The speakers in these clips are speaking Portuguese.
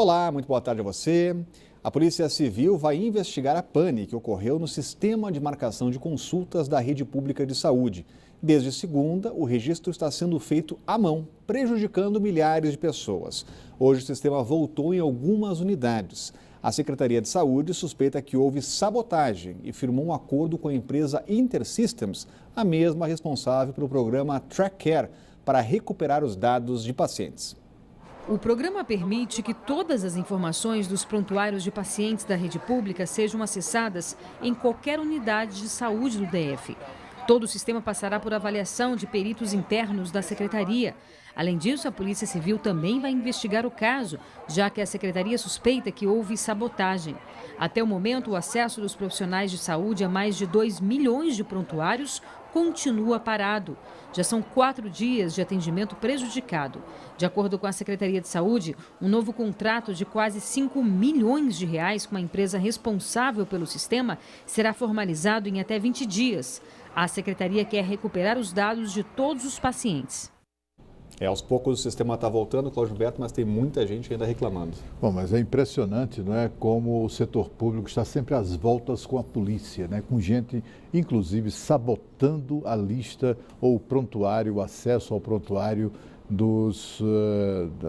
Olá, muito boa tarde a você. A Polícia Civil vai investigar a pane que ocorreu no sistema de marcação de consultas da rede pública de saúde. Desde segunda, o registro está sendo feito à mão, prejudicando milhares de pessoas. Hoje o sistema voltou em algumas unidades. A Secretaria de Saúde suspeita que houve sabotagem e firmou um acordo com a empresa InterSystems, a mesma responsável pelo programa TrackCare, para recuperar os dados de pacientes. O programa permite que todas as informações dos prontuários de pacientes da rede pública sejam acessadas em qualquer unidade de saúde do DF. Todo o sistema passará por avaliação de peritos internos da Secretaria. Além disso, a Polícia Civil também vai investigar o caso, já que a Secretaria suspeita que houve sabotagem. Até o momento, o acesso dos profissionais de saúde a mais de 2 milhões de prontuários continua parado. Já são 4 dias de atendimento prejudicado. De acordo com a Secretaria de Saúde, um novo contrato de quase 5 milhões de reais com a empresa responsável pelo sistema será formalizado em até 20 dias. A Secretaria quer recuperar os dados de todos os pacientes. Aos poucos o sistema está voltando, Cláudio Beto, mas tem muita gente ainda reclamando. Bom, mas é impressionante, não é, como o setor público está sempre às voltas com a polícia, né, com gente, inclusive, sabotando a lista ou o prontuário, o acesso ao prontuário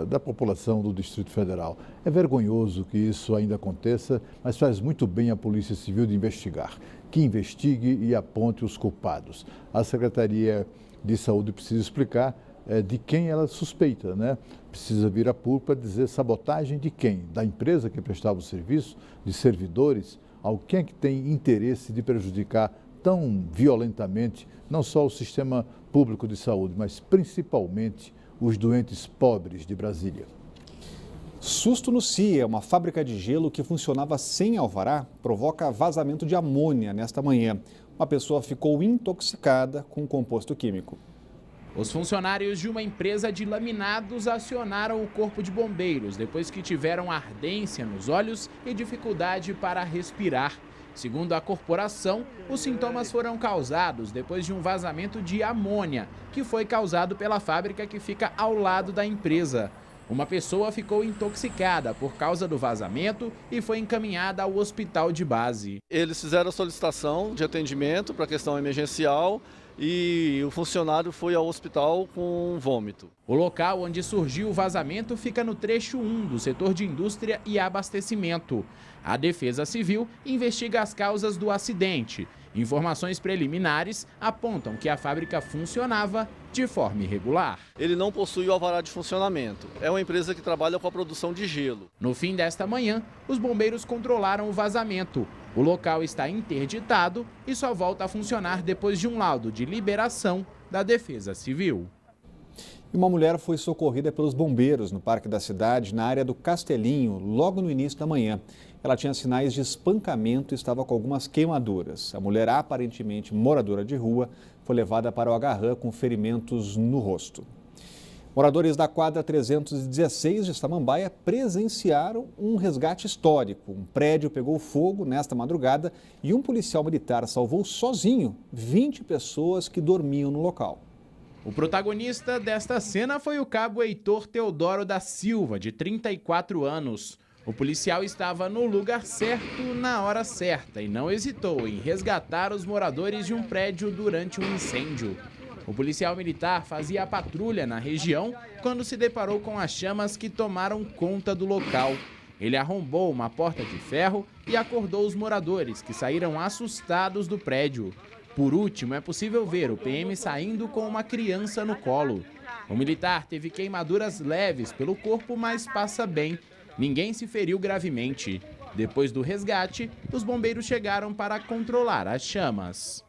da população do Distrito Federal. É vergonhoso que isso ainda aconteça, mas faz muito bem a Polícia Civil de investigar, que investigue e aponte os culpados. A Secretaria de Saúde precisa explicar de quem ela suspeita, né? Precisa vir a público para dizer sabotagem de quem? Da empresa que prestava o serviço, de servidores? Alguém que tem interesse de prejudicar tão violentamente não só o sistema público de saúde, mas principalmente os doentes pobres de Brasília. Susto no CIA, uma fábrica de gelo que funcionava sem alvará, provoca vazamento de amônia nesta manhã. Uma pessoa ficou intoxicada com um composto químico. Os funcionários de uma empresa de laminados acionaram o corpo de bombeiros depois que tiveram ardência nos olhos e dificuldade para respirar. Segundo a corporação, os sintomas foram causados depois de um vazamento de amônia, que foi causado pela fábrica que fica ao lado da empresa. Uma pessoa ficou intoxicada por causa do vazamento e foi encaminhada ao hospital de base. Eles fizeram a solicitação de atendimento para a questão emergencial e o funcionário foi ao hospital com vômito. O local onde surgiu o vazamento fica no trecho 1 do setor de indústria e abastecimento. A Defesa Civil investiga as causas do acidente. Informações preliminares apontam que a fábrica funcionava de forma irregular. Ele não possui o alvará de funcionamento. É uma empresa que trabalha com a produção de gelo. No fim desta manhã, os bombeiros controlaram o vazamento. O local está interditado e só volta a funcionar depois de um laudo de liberação da Defesa Civil. E uma mulher foi socorrida pelos bombeiros no parque da cidade, na área do Castelinho, logo no início da manhã. Ela tinha sinais de espancamento e estava com algumas queimaduras. A mulher, aparentemente moradora de rua, foi levada para o Agarrã com ferimentos no rosto. Moradores da quadra 316 de Samambaia presenciaram um resgate histórico. Um prédio pegou fogo nesta madrugada e um policial militar salvou sozinho 20 pessoas que dormiam no local. O protagonista desta cena foi o cabo Heitor Teodoro da Silva, de 34 anos. O policial estava no lugar certo, na hora certa, e não hesitou em resgatar os moradores de um prédio durante um incêndio. O policial militar fazia a patrulha na região quando se deparou com as chamas que tomaram conta do local. Ele arrombou uma porta de ferro e acordou os moradores, que saíram assustados do prédio. Por último, é possível ver o PM saindo com uma criança no colo. O militar teve queimaduras leves pelo corpo, mas passa bem. Ninguém se feriu gravemente. Depois do resgate, os bombeiros chegaram para controlar as chamas.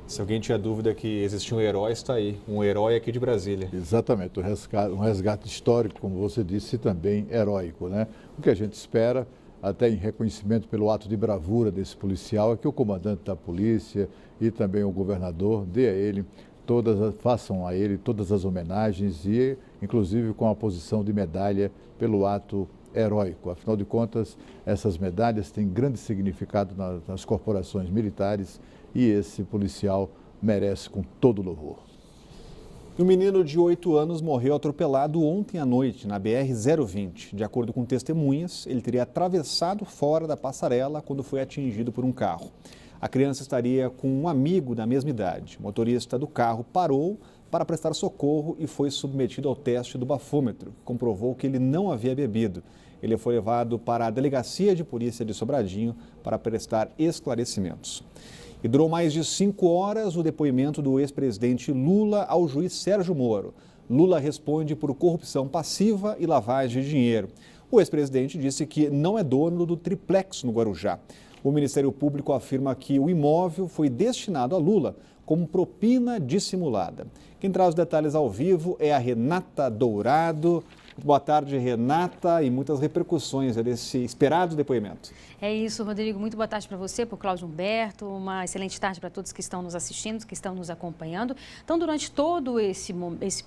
Se alguém tinha dúvida que existia um herói, está aí. Um herói aqui de Brasília. Exatamente, um resgate histórico, como você disse, e também heróico, né? O que a gente espera, até em reconhecimento pelo ato de bravura desse policial, é que o comandante da polícia e também o governador façam a ele todas as homenagens e, inclusive, com a posição de medalha pelo ato heróico. Afinal de contas, essas medalhas têm grande significado nas corporações militares e esse policial merece com todo louvor. Um menino de 8 anos morreu atropelado ontem à noite na BR-020. De acordo com testemunhas, ele teria atravessado fora da passarela quando foi atingido por um carro. A criança estaria com um amigo da mesma idade. O motorista do carro parou para prestar socorro e foi submetido ao teste do bafômetro, que comprovou que ele não havia bebido. Ele foi levado para a Delegacia de Polícia de Sobradinho para prestar esclarecimentos. E durou mais de 5 horas o depoimento do ex-presidente Lula ao juiz Sérgio Moro. Lula responde por corrupção passiva e lavagem de dinheiro. O ex-presidente disse que não é dono do triplex no Guarujá. O Ministério Público afirma que o imóvel foi destinado a Lula como propina dissimulada. Quem traz os detalhes ao vivo é a Renata Dourado. Boa tarde, Renata, e muitas repercussões desse esperado depoimento. É isso, Rodrigo. Muito boa tarde para você, para o Cláudio Humberto. Uma excelente tarde para todos que estão nos assistindo, que estão nos acompanhando. Então, durante todo esse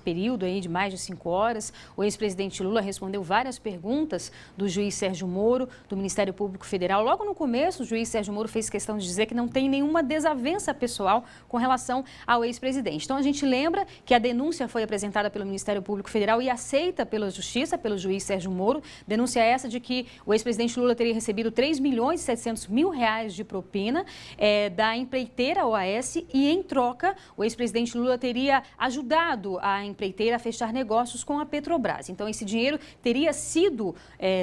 período aí de mais de 5 horas, o ex-presidente Lula respondeu várias perguntas do juiz Sérgio Moro, do Ministério Público Federal. Logo no começo, o juiz Sérgio Moro fez questão de dizer que não tem nenhuma desavença pessoal com relação ao ex-presidente. Então, a gente lembra que a denúncia foi apresentada pelo Ministério Público Federal e aceita pela Justiça, pelo juiz Sérgio Moro. Denúncia essa de que o ex-presidente Lula teria recebido 3 milhões e 700 mil reais de propina da empreiteira OAS e, em troca, o ex-presidente Lula teria ajudado a empreiteira a fechar negócios com a Petrobras. Então, esse dinheiro teria sido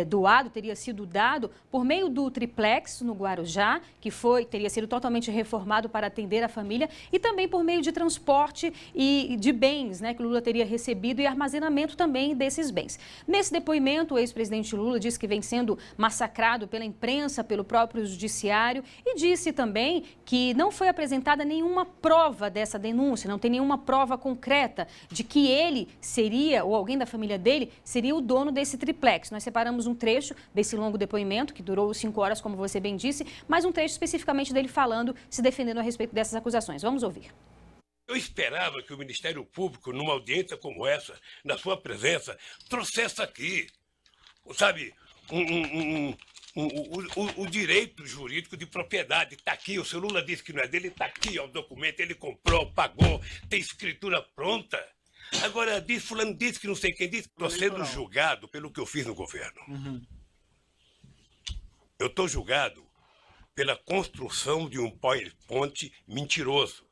doado, teria sido dado por meio do triplex no Guarujá, que teria sido totalmente reformado para atender a família, e também por meio de transporte e de bens, né, que Lula teria recebido e armazenamento também desses bens. Nesse depoimento, o ex-presidente Lula disse que vem sendo massacrado pela imprensa, pelo próprio judiciário, e disse também que não foi apresentada nenhuma prova dessa denúncia, não tem nenhuma prova concreta de que ele seria, ou alguém da família dele, seria o dono desse triplex. Nós separamos um trecho desse longo depoimento, que durou 5 horas, como você bem disse, mas um trecho especificamente dele falando, se defendendo a respeito dessas acusações. Vamos ouvir. Eu esperava que o Ministério Público, numa audiência como essa, na sua presença, trouxesse aqui, sabe, o direito jurídico de propriedade. Está aqui, o seu Lula disse que não é dele, está aqui, ó, o documento, ele comprou, pagou, tem escritura pronta. Agora, fulano disse que não sei quem disse, estou sendo julgado pelo que eu fiz no governo. Eu estou julgado pela construção de um PowerPoint mentiroso.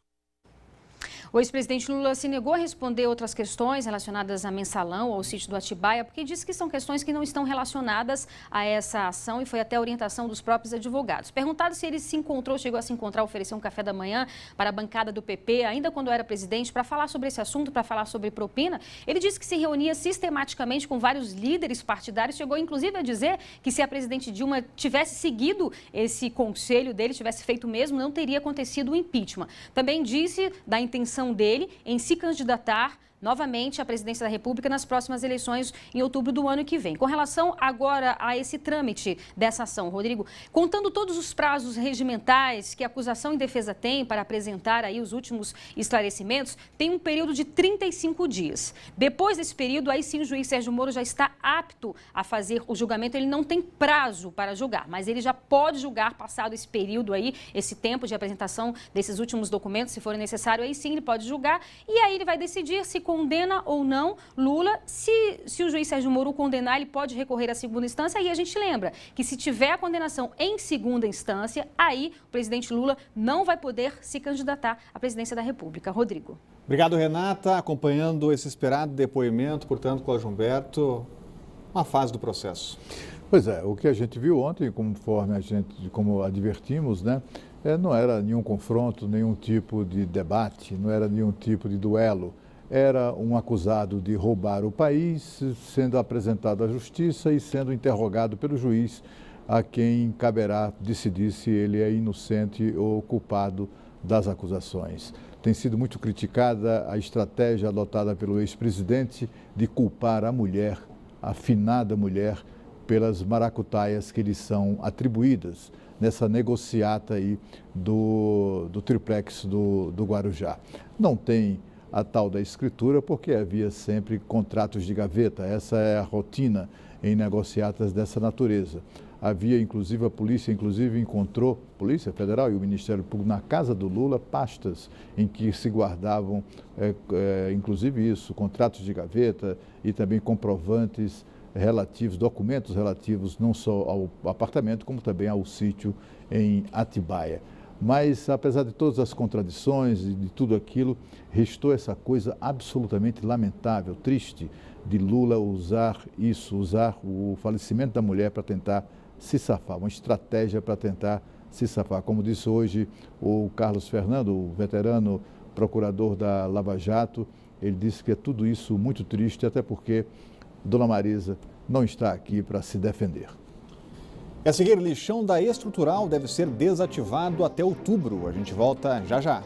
O ex-presidente Lula se negou a responder outras questões relacionadas a Mensalão ou ao sítio do Atibaia, porque disse que são questões que não estão relacionadas a essa ação e foi até a orientação dos próprios advogados. Perguntado se ele chegou a se encontrar, oferecer um café da manhã para a bancada do PP, ainda quando era presidente, para falar sobre esse assunto, para falar sobre propina, ele disse que se reunia sistematicamente com vários líderes partidários, chegou inclusive a dizer que se a presidente Dilma tivesse seguido esse conselho dele, tivesse feito mesmo, não teria acontecido o impeachment. Também disse da intenção dele em se candidatar novamente à presidência da República nas próximas eleições em outubro do ano que vem. Com relação agora a esse trâmite dessa ação, Rodrigo, contando todos os prazos regimentais que a acusação e defesa têm para apresentar aí os últimos esclarecimentos, tem um período de 35 dias. Depois desse período, aí sim o juiz Sérgio Moro já está apto a fazer o julgamento. Ele não tem prazo para julgar, mas ele já pode julgar passado esse período aí, esse tempo de apresentação desses últimos documentos, se for necessário, aí sim ele pode julgar e aí ele vai decidir se condena ou não Lula. Se o juiz Sérgio Moro condenar, ele pode recorrer à segunda instância. E a gente lembra que se tiver a condenação em segunda instância, aí o presidente Lula não vai poder se candidatar à presidência da República. Rodrigo. Obrigado, Renata. Acompanhando esse esperado depoimento, portanto, Cláudio Humberto, uma fase do processo. Pois é, o que a gente viu ontem, como advertimos, né, não era nenhum confronto, nenhum tipo de debate, não era nenhum tipo de duelo. Era um acusado de roubar o país, sendo apresentado à justiça e sendo interrogado pelo juiz, a quem caberá decidir se ele é inocente ou culpado das acusações. Tem sido muito criticada a estratégia adotada pelo ex-presidente de culpar a mulher, a finada mulher, pelas maracutaias que lhe são atribuídas nessa negociata aí do triplex do Guarujá. Não tem a tal da escritura, porque havia sempre contratos de gaveta. Essa é a rotina em negociatas dessa natureza. Havia, inclusive, a polícia encontrou, Polícia Federal e o Ministério Público, na casa do Lula, pastas em que se guardavam, inclusive isso, contratos de gaveta e também comprovantes relativos, documentos relativos não só ao apartamento, como também ao sítio em Atibaia. Mas, apesar de todas as contradições e de tudo aquilo, restou essa coisa absolutamente lamentável, triste, de Lula usar o falecimento da mulher para tentar se safar, uma estratégia para tentar se safar. Como disse hoje o Carlos Fernando, o veterano procurador da Lava Jato, ele disse que é tudo isso muito triste, até porque Dona Marisa não está aqui para se defender. A seguir, lixão da estrutural deve ser desativado até outubro. A gente volta já já.